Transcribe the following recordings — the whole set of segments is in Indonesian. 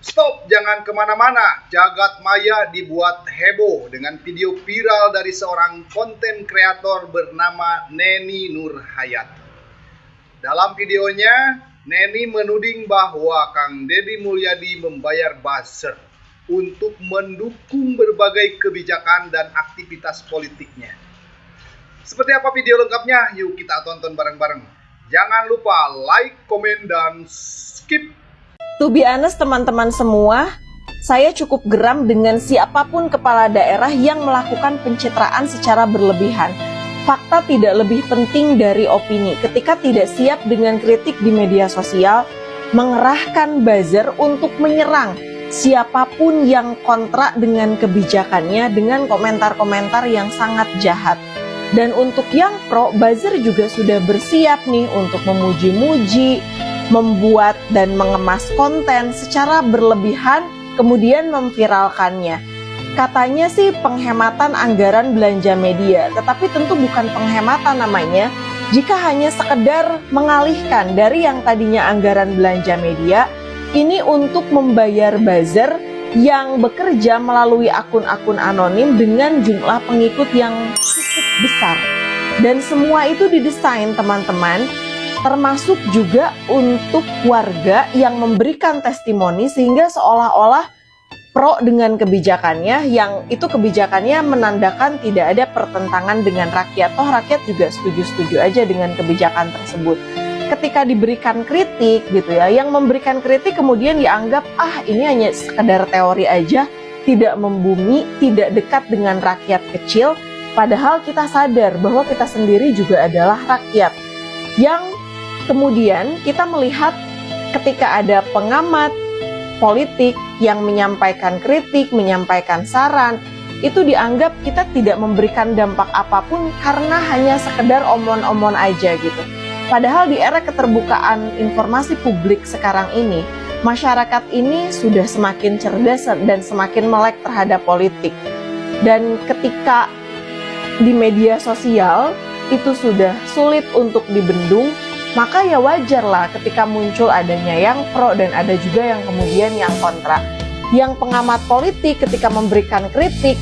Stop, jangan kemana-mana. Jagat maya dibuat heboh dengan video viral dari seorang konten kreator bernama Neni Nurhayat. Dalam videonya, Neni menuding bahwa Kang Deddy Mulyadi membayar buzzer untuk mendukung berbagai kebijakan dan aktivitas politiknya. Seperti apa video lengkapnya? Yuk kita tonton bareng-bareng. Jangan lupa like, komen, dan skip. To be honest teman-teman semua, saya cukup geram dengan siapapun kepala daerah yang melakukan pencitraan secara berlebihan. Fakta tidak lebih penting dari opini. Ketika tidak siap dengan kritik di media sosial, mengerahkan buzzer untuk menyerang siapapun yang kontra dengan kebijakannya dengan komentar-komentar yang sangat jahat. Dan untuk yang pro, buzzer juga sudah bersiap nih untuk memuji-muji, membuat dan mengemas konten secara berlebihan, kemudian memviralkannya. Katanya sih penghematan anggaran belanja media, tetapi tentu bukan penghematan namanya jika hanya sekedar mengalihkan dari yang tadinya anggaran belanja media, ini untuk membayar buzzer yang bekerja melalui akun-akun anonim dengan jumlah pengikut yang cukup besar. Dan semua itu didesain teman-teman, termasuk juga untuk warga yang memberikan testimoni sehingga seolah-olah pro dengan kebijakannya, yang itu kebijakannya menandakan tidak ada pertentangan dengan rakyat. Toh rakyat juga setuju-setuju aja dengan kebijakan tersebut. Ketika diberikan kritik gitu ya, yang memberikan kritik kemudian dianggap ini hanya sekedar teori aja, tidak membumi, tidak dekat dengan rakyat kecil, padahal kita sadar bahwa kita sendiri juga adalah rakyat. Yang kemudian kita melihat ketika ada pengamat politik yang menyampaikan kritik, menyampaikan saran, itu dianggap kita tidak memberikan dampak apapun karena hanya sekedar omon-omon aja gitu. Padahal di era keterbukaan informasi publik sekarang ini, masyarakat ini sudah semakin cerdas dan semakin melek terhadap politik. Dan ketika di media sosial itu sudah sulit untuk dibendung, maka ya wajarlah ketika muncul adanya yang pro dan ada juga yang kemudian yang kontra. Yang pengamat politik ketika memberikan kritik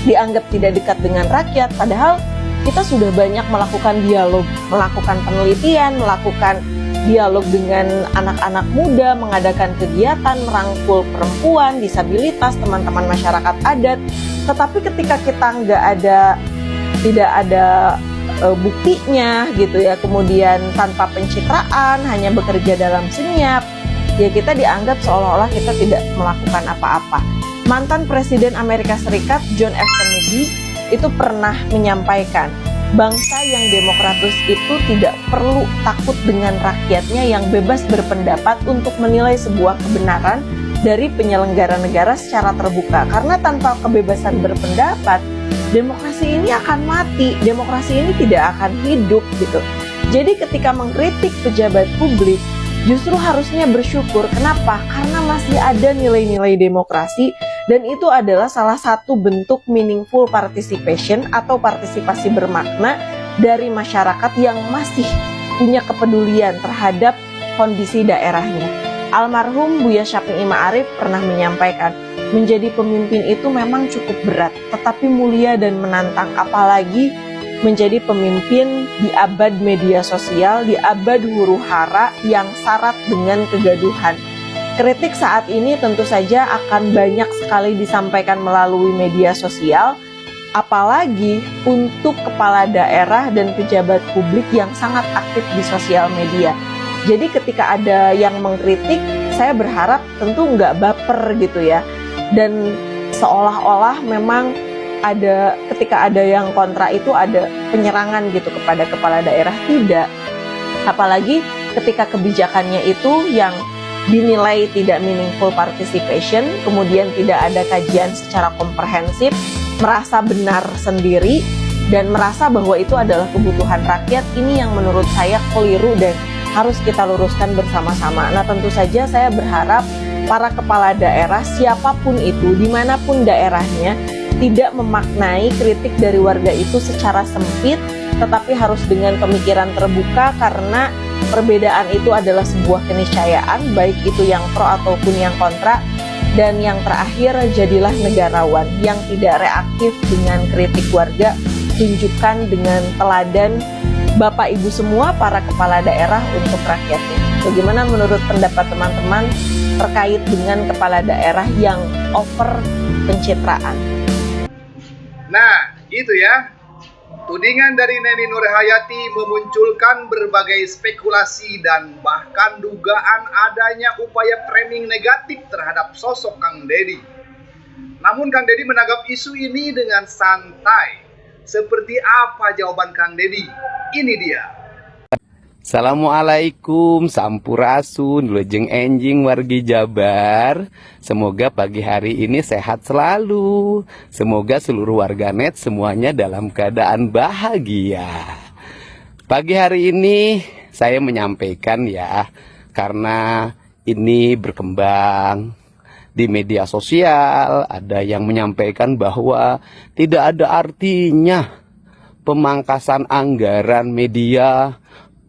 dianggap tidak dekat dengan rakyat, padahal kita sudah banyak melakukan dialog, melakukan penelitian, melakukan dialog dengan anak-anak muda, mengadakan kegiatan, merangkul perempuan, disabilitas, teman-teman masyarakat adat. Tetapi ketika kita tidak ada buktinya gitu ya, kemudian tanpa pencitraan, hanya bekerja dalam senyap, ya kita dianggap seolah-olah kita tidak melakukan apa-apa. Mantan Presiden Amerika Serikat John F. Kennedy itu pernah menyampaikan, bangsa yang demokratis itu tidak perlu takut dengan rakyatnya yang bebas berpendapat untuk menilai sebuah kebenaran dari penyelenggara negara secara terbuka. Karena tanpa kebebasan berpendapat, demokrasi ini akan mati, demokrasi ini tidak akan hidup gitu. Jadi ketika mengkritik pejabat publik, justru harusnya bersyukur. Kenapa? Karena masih ada nilai-nilai demokrasi, dan itu adalah salah satu bentuk meaningful participation atau partisipasi bermakna dari masyarakat yang masih punya kepedulian terhadap kondisi daerahnya. Almarhum Buya Syafi'i Ma'arif pernah menyampaikan, menjadi pemimpin itu memang cukup berat, tetapi mulia dan menantang, apalagi menjadi pemimpin di abad media sosial, di abad huru-hara yang syarat dengan kegaduhan. Kritik saat ini tentu saja akan banyak sekali disampaikan melalui media sosial, apalagi untuk kepala daerah dan pejabat publik yang sangat aktif di sosial media. Jadi ketika ada yang mengkritik, saya berharap tentu nggak baper gitu ya. Dan seolah-olah memang ketika ada yang kontra itu ada penyerangan gitu kepada kepala daerah. Tidak. Apalagi ketika kebijakannya itu yang dinilai tidak meaningful participation, kemudian tidak ada kajian secara komprehensif, merasa benar sendiri, dan merasa bahwa itu adalah kebutuhan rakyat. Ini yang menurut saya keliru dan harus kita luruskan bersama-sama. Nah tentu saja saya berharap para kepala daerah, siapapun itu, dimanapun daerahnya, tidak memaknai kritik dari warga itu secara sempit, tetapi harus dengan pemikiran terbuka, karena Perbedaan itu adalah sebuah keniscayaan, baik itu yang pro ataupun yang kontra. Dan yang terakhir, jadilah negarawan yang tidak reaktif dengan kritik warga, tunjukkan dengan teladan Bapak Ibu semua para kepala daerah untuk rakyatnya. Bagaimana menurut pendapat teman-teman terkait dengan kepala daerah yang over pencitraan? Nah, itu ya. Tudingan dari Neni Nurhayati memunculkan berbagai spekulasi dan bahkan dugaan adanya upaya framing negatif terhadap sosok Kang Deddy. Namun Kang Deddy menanggapi isu ini dengan santai. Seperti apa jawaban Kang Deddy? Ini dia. Assalamualaikum, sampurasun, lejeng enjing wargi Jabar. Semoga pagi hari ini sehat selalu. Semoga seluruh warganet semuanya dalam keadaan bahagia. Pagi hari ini saya menyampaikan ya, karena ini berkembang di media sosial, ada yang menyampaikan bahwa tidak ada artinya pemangkasan anggaran media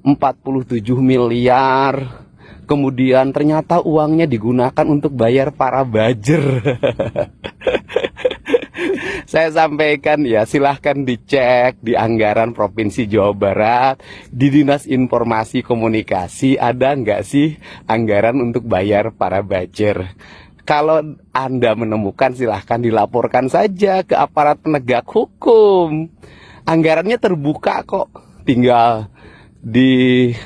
47 miliar, kemudian ternyata uangnya digunakan untuk bayar para buzzer. Saya sampaikan ya, silahkan dicek di anggaran Provinsi Jawa Barat, di Dinas Informasi Komunikasi, ada nggak sih anggaran untuk bayar para buzzer. Kalau Anda menemukan, silahkan dilaporkan saja ke aparat penegak hukum. Anggarannya terbuka kok, tinggal diambil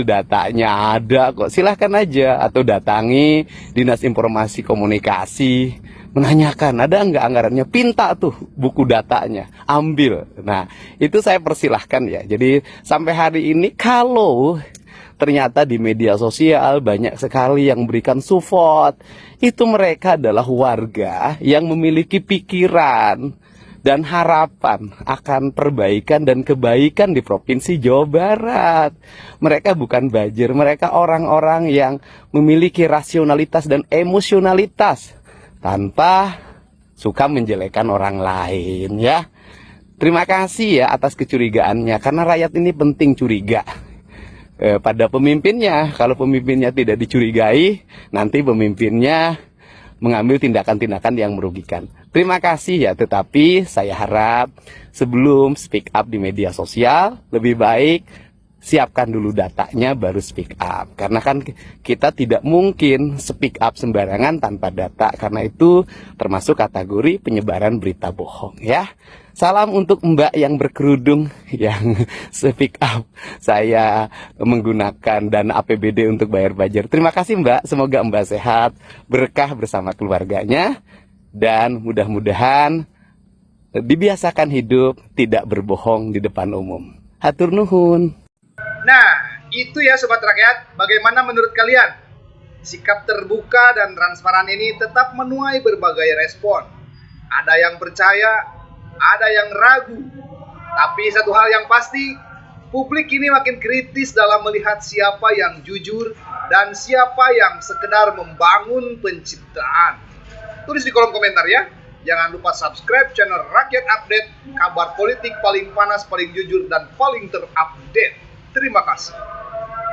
datanya, ada kok, silahkan aja, atau datangi Dinas Informasi Komunikasi, menanyakan ada nggak anggarannya, pinta tuh buku datanya, ambil. Nah, itu saya persilahkan ya. Jadi sampai hari ini kalau ternyata di media sosial banyak sekali yang memberikan support, itu mereka adalah warga yang memiliki pikiran dan harapan akan perbaikan dan kebaikan di Provinsi Jawa Barat. Mereka bukan buzzer, mereka orang-orang yang memiliki rasionalitas dan emosionalitas tanpa suka menjelekkan orang lain ya. Terima kasih ya atas kecurigaannya, karena rakyat ini penting curiga pada pemimpinnya. Kalau pemimpinnya tidak dicurigai, nanti pemimpinnya mengambil tindakan-tindakan yang merugikan. Terima kasih ya, tetapi saya harap sebelum speak up di media sosial, lebih baik siapkan dulu datanya baru speak up. Karena kan kita tidak mungkin speak up sembarangan tanpa data, karena itu termasuk kategori penyebaran berita bohong ya. Salam untuk Mbak yang berkerudung yang speak up. Saya menggunakan dana APBD untuk bayar buzzer. Terima kasih Mbak, semoga Mbak sehat, berkah bersama keluarganya, dan mudah-mudahan dibiasakan hidup tidak berbohong di depan umum. Hatur nuhun. Nah, itu ya Sobat Rakyat. Bagaimana menurut kalian? Sikap terbuka dan transparan ini tetap menuai berbagai respon. Ada yang percaya, ada yang ragu. Tapi satu hal yang pasti, publik ini makin kritis dalam melihat siapa yang jujur dan siapa yang sekedar membangun pencitraan. Tulis di kolom komentar ya. Jangan lupa subscribe channel Rakyat Update, kabar politik paling panas, paling jujur, dan paling terupdate. Terima kasih.